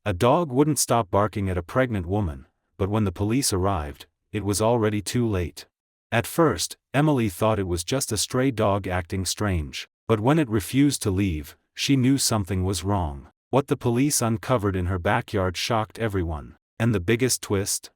A dog wouldn't stop barking at a pregnant woman, but when the police arrived, it was already too late. At first, Emily thought it was just a stray dog acting strange, but when it refused to leave, she knew something was wrong. What the police uncovered in her backyard shocked everyone. And the biggest twist?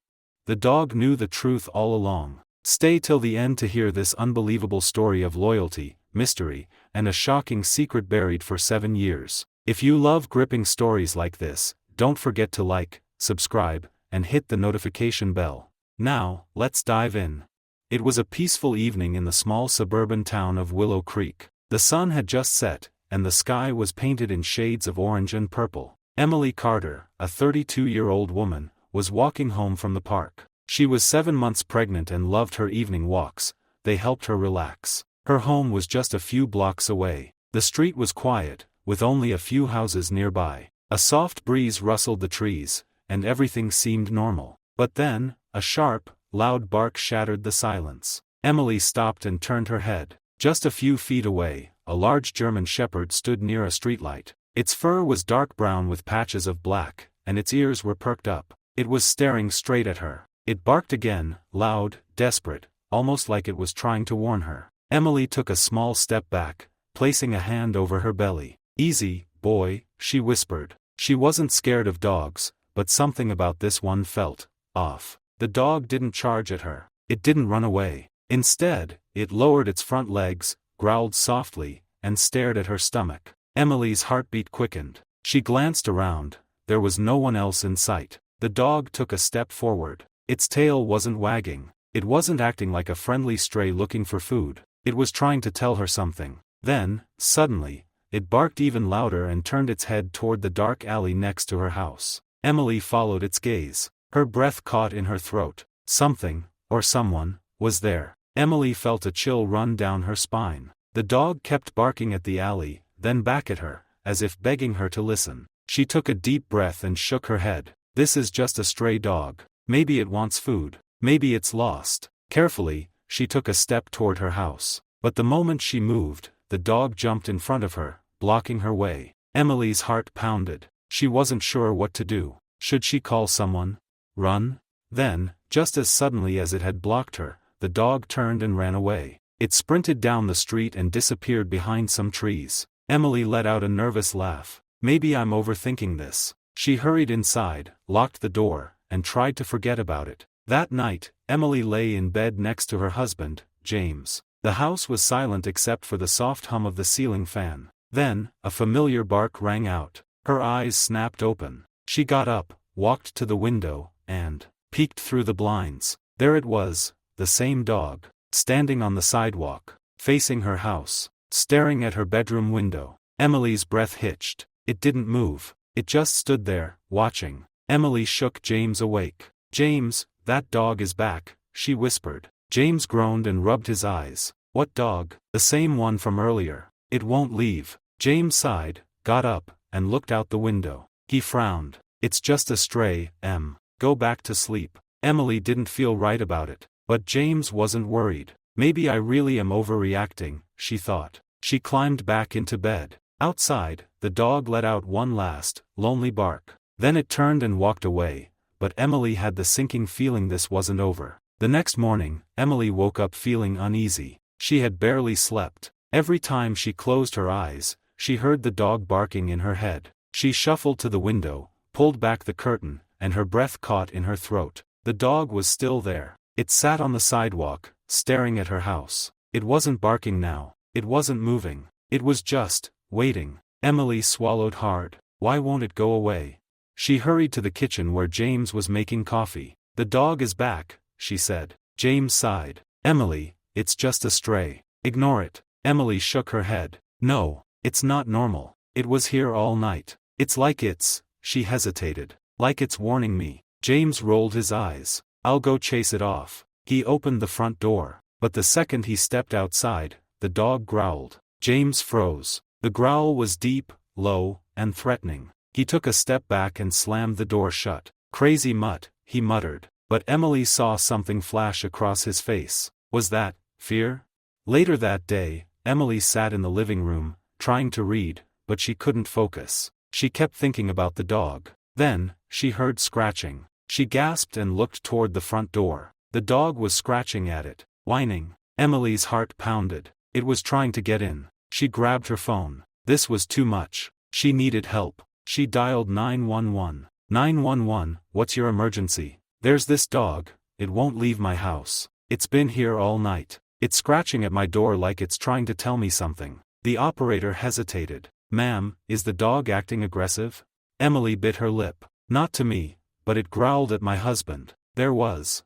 The dog knew the truth all along. Stay till the end to hear this unbelievable story of loyalty, mystery, and a shocking secret buried for 7 years. If you love gripping stories like this, don't forget to like, subscribe, and hit the notification bell. Now, let's dive in. It was a peaceful evening in the small suburban town of Willow Creek. The sun had just set, and the sky was painted in shades of orange and purple. Emily Carter, a 32-year-old woman, was walking home from the park. She was 7 months pregnant and loved her evening walks. They helped her relax. Her home was just a few blocks away. The street was quiet, with only a few houses nearby. A soft breeze rustled the trees, and everything seemed normal. But then, a sharp, loud bark shattered the silence. Emily stopped and turned her head. Just a few feet away, a large German shepherd stood near a streetlight. Its fur was dark brown with patches of black, and its ears were perked up. It was staring straight at her. It barked again, loud, desperate, almost like it was trying to warn her. Emily took a small step back, placing a hand over her belly. "Easy, boy," she whispered. She wasn't scared of dogs, but something about this one felt off. The dog didn't charge at her. It didn't run away. Instead, it lowered its front legs, growled softly, and stared at her stomach. Emily's heartbeat quickened. She glanced around. There was no one else in sight. The dog took a step forward. Its tail wasn't wagging. It wasn't acting like a friendly stray looking for food. It was trying to tell her something. Then, suddenly, it barked even louder and turned its head toward the dark alley next to her house. Emily followed its gaze. Her breath caught in her throat. Something, or someone, was there. Emily felt a chill run down her spine. The dog kept barking at the alley, then back at her, as if begging her to listen. She took a deep breath and shook her head. This is just a stray dog. Maybe it wants food. Maybe it's lost. Carefully, she took a step toward her house. But the moment she moved, the dog jumped in front of her, blocking her way. Emily's heart pounded. She wasn't sure what to do. Should she call someone? Run? Then, just as suddenly as it had blocked her, the dog turned and ran away. It sprinted down the street and disappeared behind some trees. Emily let out a nervous laugh. Maybe I'm overthinking this. She hurried inside, locked the door, and tried to forget about it. That night, Emily lay in bed next to her husband, James. The house was silent except for the soft hum of the ceiling fan. Then, a familiar bark rang out. Her eyes snapped open. She got up, walked to the window, and peeked through the blinds. There it was, the same dog, standing on the sidewalk, facing her house, staring at her bedroom window. Emily's breath hitched. It didn't move. It just stood there, watching. Emily shook James awake. "James, that dog is back," she whispered. James groaned and rubbed his eyes. "What dog?" "The same one from earlier. It won't leave." James sighed, got up, and looked out the window. He frowned. "It's just a stray, Em. Go back to sleep." Emily didn't feel right about it. But James wasn't worried. Maybe I really am overreacting, she thought. She climbed back into bed. Outside, the dog let out one last, lonely bark. Then it turned and walked away, but Emily had the sinking feeling this wasn't over. The next morning, Emily woke up feeling uneasy. She had barely slept. Every time she closed her eyes, she heard the dog barking in her head. She shuffled to the window, pulled back the curtain, and her breath caught in her throat. The dog was still there. It sat on the sidewalk, staring at her house. It wasn't barking now. It wasn't moving. It was just waiting. Emily swallowed hard. Why won't it go away? She hurried to the kitchen where James was making coffee. "The dog is back," she said. James sighed. "Emily, it's just a stray. Ignore it." Emily shook her head. "No, it's not normal. It was here all night. It's like she hesitated. "Like it's warning me." James rolled his eyes. "I'll go chase it off." He opened the front door. But the second he stepped outside, the dog growled. James froze. The growl was deep, low, and threatening. He took a step back and slammed the door shut. "Crazy mutt," he muttered. But Emily saw something flash across his face. Was that fear? Later that day, Emily sat in the living room, trying to read, but she couldn't focus. She kept thinking about the dog. Then, she heard scratching. She gasped and looked toward the front door. The dog was scratching at it, whining. Emily's heart pounded. It was trying to get in. She grabbed her phone. This was too much. She needed help. She dialed 911. 911, what's your emergency? There's this dog. It won't leave my house. It's been here all night. It's scratching at my door like it's trying to tell me something. The operator hesitated. Ma'am, is the dog acting aggressive? Emily bit her lip. Not to me, but it growled at my husband. There was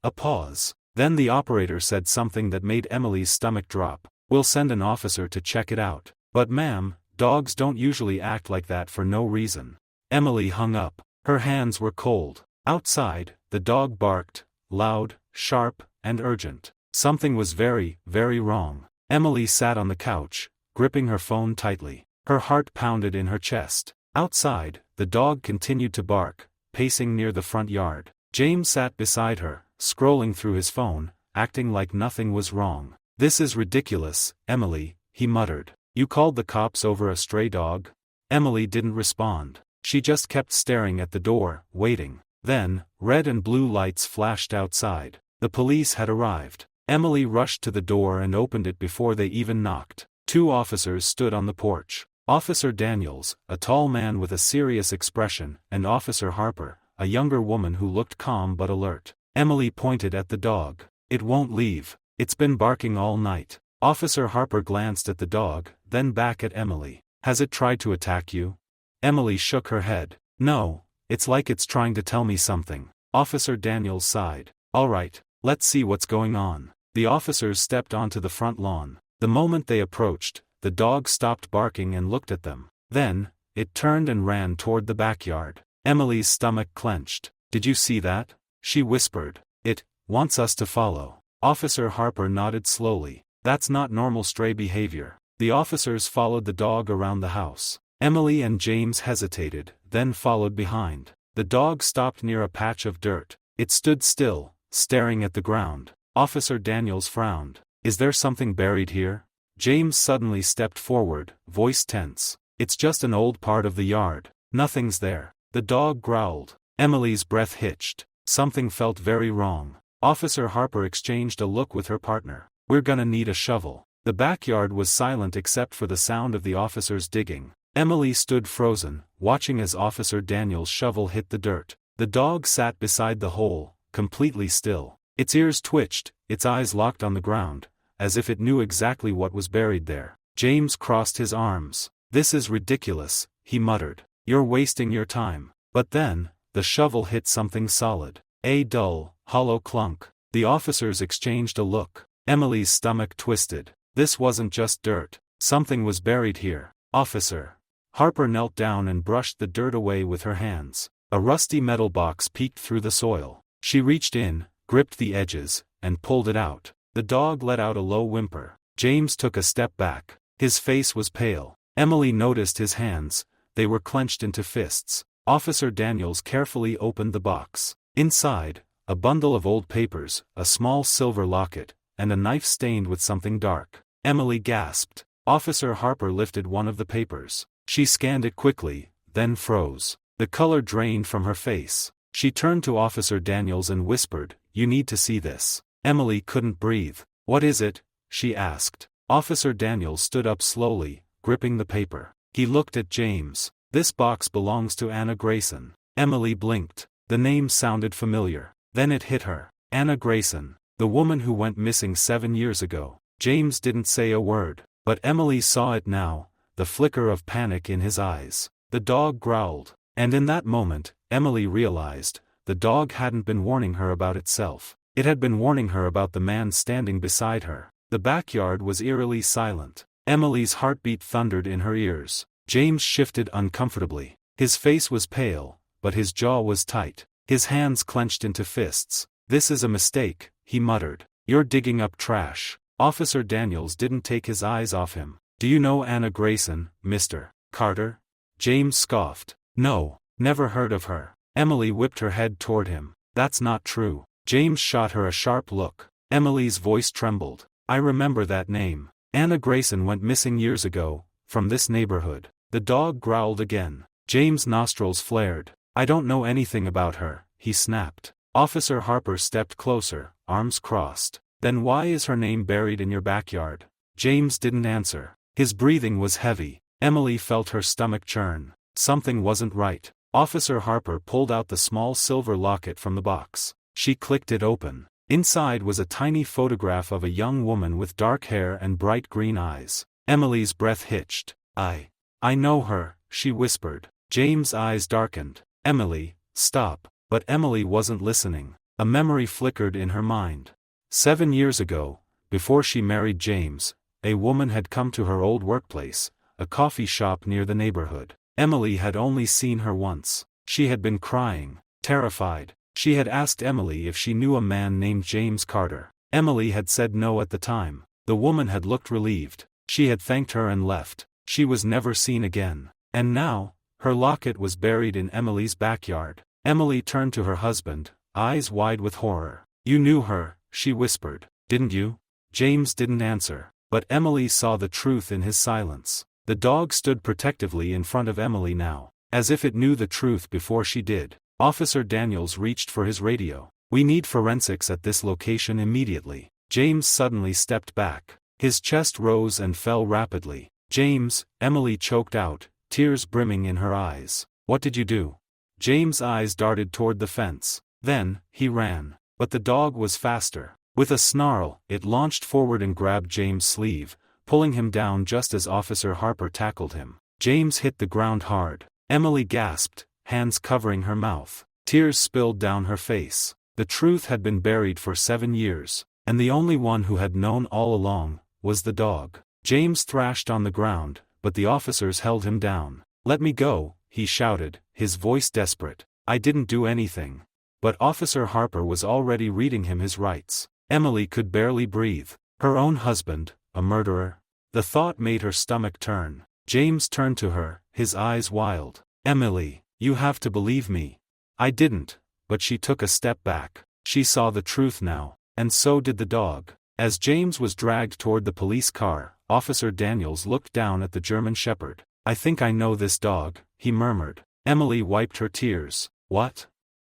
a pause. Then the operator said something that made Emily's stomach drop. We'll send an officer to check it out. But ma'am, dogs don't usually act like that for no reason. Emily hung up. Her hands were cold. Outside, the dog barked, loud, sharp, and urgent. Something was very, very wrong. Emily sat on the couch, gripping her phone tightly. Her heart pounded in her chest. Outside, the dog continued to bark, pacing near the front yard. James sat beside her, scrolling through his phone, acting like nothing was wrong. This is ridiculous, Emily, he muttered. You called the cops over a stray dog? Emily didn't respond. She just kept staring at the door, waiting. Then, red and blue lights flashed outside. The police had arrived. Emily rushed to the door and opened it before they even knocked. 2 officers stood on the porch. Officer Daniels, a tall man with a serious expression, and Officer Harper, a younger woman who looked calm but alert. Emily pointed at the dog. It won't leave. It's been barking all night. Officer Harper glanced at the dog, then back at Emily. Has it tried to attack you? Emily shook her head. No, it's like it's trying to tell me something. Officer Daniels sighed. All right, let's see what's going on. The officers stepped onto the front lawn. The moment they approached, the dog stopped barking and looked at them. Then, it turned and ran toward the backyard. Emily's stomach clenched. Did you see that? She whispered. It wants us to follow. Officer Harper nodded slowly. That's not normal stray behavior. The officers followed the dog around the house. Emily and James hesitated, then followed behind. The dog stopped near a patch of dirt. It stood still, staring at the ground. Officer Daniels frowned. Is there something buried here? James suddenly stepped forward, voice tense. It's just an old part of the yard. Nothing's there. The dog growled. Emily's breath hitched. Something felt very wrong. Officer Harper exchanged a look with her partner. We're gonna need a shovel. The backyard was silent except for the sound of the officers digging. Emily stood frozen, watching as Officer Daniels' shovel hit the dirt. The dog sat beside the hole, completely still. Its ears twitched, its eyes locked on the ground, as if it knew exactly what was buried there. James crossed his arms. This is ridiculous, he muttered. You're wasting your time. But then, the shovel hit something solid. A dull, hollow clunk. The officers exchanged a look. Emily's stomach twisted. This wasn't just dirt. Something was buried here. Officer Harper knelt down and brushed the dirt away with her hands. A rusty metal box peeked through the soil. She reached in, gripped the edges, and pulled it out. The dog let out a low whimper. James took a step back. His face was pale. Emily noticed his hands. They were clenched into fists. Officer Daniels carefully opened the box. Inside, a bundle of old papers, a small silver locket, and a knife stained with something dark. Emily gasped. Officer Harper lifted one of the papers. She scanned it quickly, then froze. The color drained from her face. She turned to Officer Daniels and whispered, "You need to see this." Emily couldn't breathe. "What is it?" she asked. Officer Daniels stood up slowly, gripping the paper. He looked at James. "This box belongs to Anna Grayson." Emily blinked. The name sounded familiar. Then it hit her. Anna Grayson, the woman who went missing 7 years ago. James didn't say a word, but Emily saw it now, the flicker of panic in his eyes. The dog growled. And in that moment, Emily realized, the dog hadn't been warning her about itself. It had been warning her about the man standing beside her. The backyard was eerily silent. Emily's heartbeat thundered in her ears. James shifted uncomfortably. His face was pale, but his jaw was tight. His hands clenched into fists. "This is a mistake," he muttered. "You're digging up trash." Officer Daniels didn't take his eyes off him. "Do you know Anna Grayson, Mr. Carter?" James scoffed. "No, never heard of her." Emily whipped her head toward him. "That's not true." James shot her a sharp look. Emily's voice trembled. "I remember that name. Anna Grayson went missing years ago, from this neighborhood." The dog growled again. James' nostrils flared. I don't know anything about her, he snapped. Officer Harper stepped closer, arms crossed. Then why is her name buried in your backyard? James didn't answer. His breathing was heavy. Emily felt her stomach churn. Something wasn't right. Officer Harper pulled out the small silver locket from the box. She clicked it open. Inside was a tiny photograph of a young woman with dark hair and bright green eyes. Emily's breath hitched. I know her, she whispered. James' eyes darkened. Emily, stop. But Emily wasn't listening. A memory flickered in her mind. 7 years ago, before she married James, a woman had come to her old workplace, a coffee shop near the neighborhood. Emily had only seen her once. She had been crying, terrified. She had asked Emily if she knew a man named James Carter. Emily had said no at the time. The woman had looked relieved. She had thanked her and left. She was never seen again. And now, her locket was buried in Emily's backyard. Emily turned to her husband, eyes wide with horror. You knew her, she whispered, didn't you? James didn't answer, but Emily saw the truth in his silence. The dog stood protectively in front of Emily now, as if it knew the truth before she did. Officer Daniels reached for his radio. We need forensics at this location immediately. James suddenly stepped back. His chest rose and fell rapidly. James, Emily choked out, tears brimming in her eyes. What did you do? James' eyes darted toward the fence. Then, he ran. But the dog was faster. With a snarl, it launched forward and grabbed James' sleeve, pulling him down just as Officer Harper tackled him. James hit the ground hard. Emily gasped, hands covering her mouth. Tears spilled down her face. The truth had been buried for 7 years, and the only one who had known all along was the dog. James thrashed on the ground, but the officers held him down. Let me go, he shouted, his voice desperate. I didn't do anything. But Officer Harper was already reading him his rights. Emily could barely breathe. Her own husband, a murderer? The thought made her stomach turn. James turned to her, his eyes wild. Emily, you have to believe me. I didn't, but she took a step back. She saw the truth now, and so did the dog. As James was dragged toward the police car, Officer Daniels looked down at the German Shepherd. I think I know this dog, he murmured. Emily wiped her tears. What?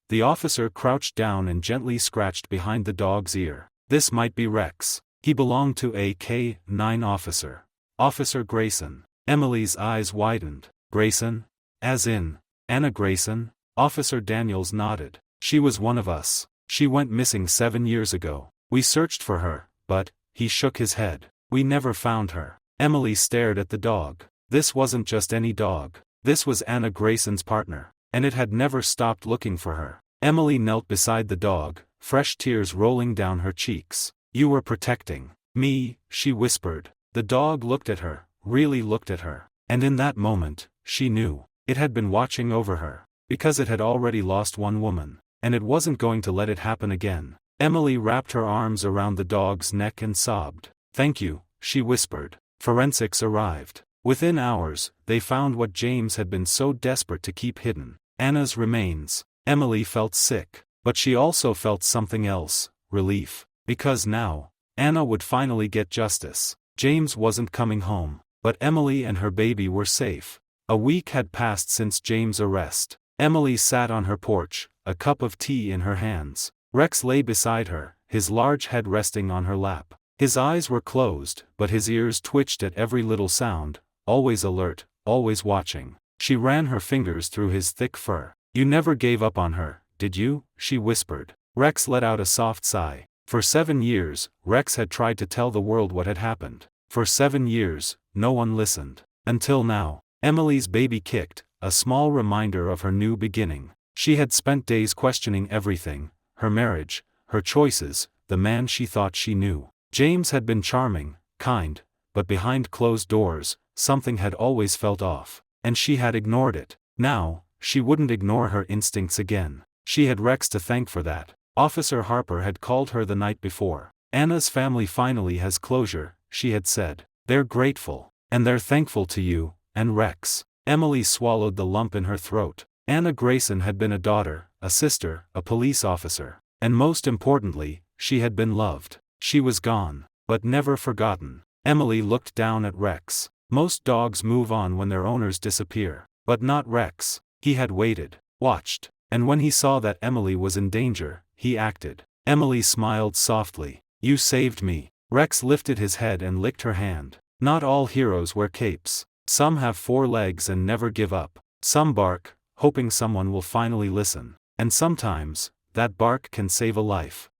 The officer crouched down and gently scratched behind the dog's ear. This might be Rex. He belonged to a K-9 officer. Officer Grayson. Emily's eyes widened. Grayson? As in, Anna Grayson? Officer Daniels nodded. She was one of us. She went missing 7 years ago. We searched for her, but, he shook his head. We never found her. Emily stared at the dog. This wasn't just any dog. This was Anna Grayson's partner, and it had never stopped looking for her. Emily knelt beside the dog, fresh tears rolling down her cheeks. You were protecting me, she whispered. The dog looked at her, really looked at her, and in that moment, she knew. It had been watching over her, because it had already lost one woman, and it wasn't going to let it happen again. Emily wrapped her arms around the dog's neck and sobbed. Thank you, she whispered. Forensics arrived. Within hours, they found what James had been so desperate to keep hidden. Anna's remains. Emily felt sick, but she also felt something else, relief. Because now, Anna would finally get justice. James wasn't coming home, but Emily and her baby were safe. A week had passed since James' arrest. Emily sat on her porch, a cup of tea in her hands. Rex lay beside her, his large head resting on her lap. His eyes were closed, but his ears twitched at every little sound, always alert, always watching. She ran her fingers through his thick fur. You never gave up on her, did you? She whispered. Rex let out a soft sigh. For 7 years, Rex had tried to tell the world what had happened. For 7 years, no one listened. Until now. Emily's baby kicked, a small reminder of her new beginning. She had spent days questioning everything, her marriage, her choices, the man she thought she knew. James had been charming, kind, but behind closed doors, something had always felt off, and she had ignored it. Now, she wouldn't ignore her instincts again. She had Rex to thank for that. Officer Harper had called her the night before. Anna's family finally has closure, she had said. They're grateful, and they're thankful to you, and Rex. Emily swallowed the lump in her throat. Anna Grayson had been a daughter, a sister, a police officer, and most importantly, she had been loved. She was gone, but never forgotten. Emily looked down at Rex. Most dogs move on when their owners disappear, but not Rex. He had waited. watched, and when he saw that Emily was in danger, he acted. Emily smiled softly. "You saved me." Rex lifted his head and licked her hand. Not all heroes wear capes. Some have 4 legs and never give up. Some bark, hoping someone will finally listen. And sometimes, that bark can save a life.